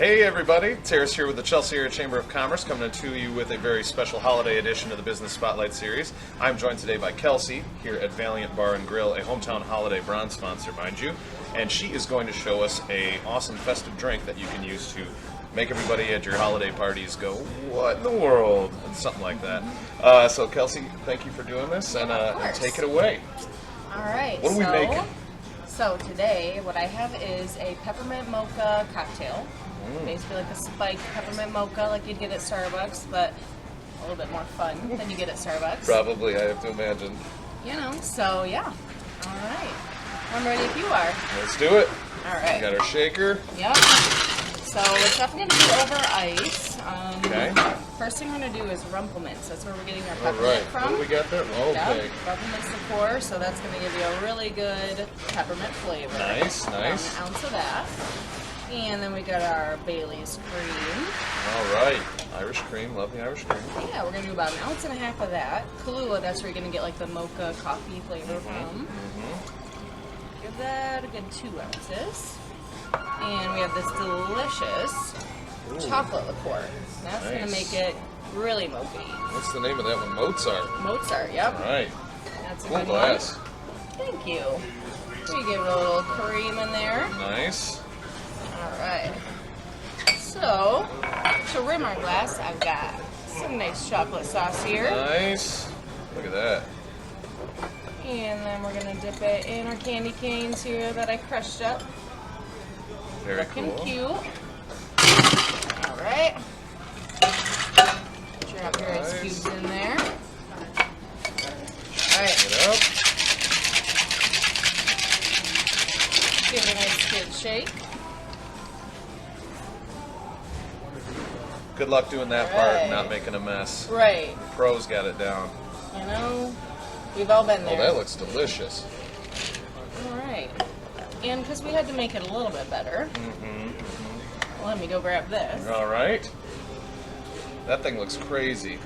Hey everybody, Terrace here with the Chelsea Area Chamber of Commerce, coming to you with a very special holiday edition of the Business Spotlight Series. I'm joined today by Kelsey here at Valiant Bar and Grill, a hometown holiday bronze sponsor, mind you, and she is going to show us a awesome festive drink that you can use to make everybody at your holiday parties go, what in the world? And something like that. So Kelsey, thank you for doing this, and take it away. All right. What are we making? So today, what I have is a peppermint mocha cocktail. Basically like a spiked peppermint mocha like you'd get at Starbucks, but a little bit more fun than you get at Starbucks. Probably, I have to imagine. You know, so yeah. All right. I'm ready if you are. Let's do it. All right. We got our shaker. Yep. So it's definitely going to be over ice. Okay. First thing we're going to do is Rumplemints. That's where we're getting our All peppermint right. from. What do we got there? Okay. Yep. Rumplemints liqueur, so that's going to give you a really good peppermint flavor. Nice, nice. An ounce of that. And then we got our Bailey's cream. All right. Irish cream. Love the Irish cream. Yeah, we're going to do about an ounce and a half of that. Kahlua, that's where you're going to get like the mocha coffee flavor from. Give that a good 2 ounces. And we have this delicious chocolate liqueur. That's going to make it really mocha-y. What's the name of that one? Mozart. Mozart, yep. All right. That's a Cool good glass. one. Thank you. We give it a little cream in there. Nice. All right. So, to rim our glass, I've got some nice chocolate sauce here. Nice. Look at that. And then we're going to dip it in our candy canes here that I crushed up. Very Looking cool. cute. All right. Put your up your ice cubes in there. All right. Get it up. Give it a nice good shake. Good luck doing that part, not making a mess. Right. The pros got it down. You know, we've all been there. Oh, that looks delicious. All right. And because we had to make it a little bit better, let me go grab this. All right. That thing looks crazy.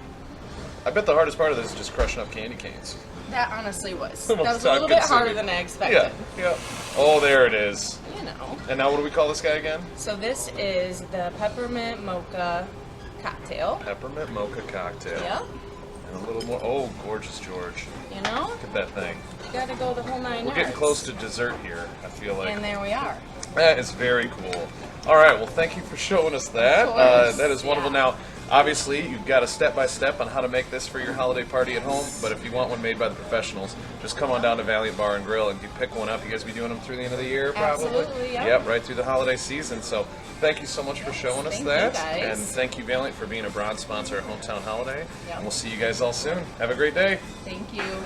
I bet the hardest part of this is just crushing up candy canes. That honestly was. The That most was a little bit harder time-consuming. than I expected. Yeah. Oh, there it is. You know. And now what do we call this guy again? So this is the peppermint mocha cocktail. Peppermint mocha cocktail. Yep. And a little more. Oh, gorgeous George. You know, Look at that thing. you got to go the whole 9 We're getting yards. close to dessert here, I feel like. And there we are. That is very cool. All right, well, thank you for showing us that. Of course, that is wonderful. yeah. Now, obviously, you've got a step-by-step on how to make this for your holiday party at home, but if you want one made by the professionals, just come on down to Valiant Bar and Grill and you pick one up. You guys be doing them through the end of the year, probably? Absolutely, yeah. Yep, right through the holiday season. So thank you so much for showing us Thank that. you, guys. And thank you, Valiant, for being a bronze sponsor of Hometown Holiday. Yep. And we'll see you guys all soon. Have a great day. Thank you.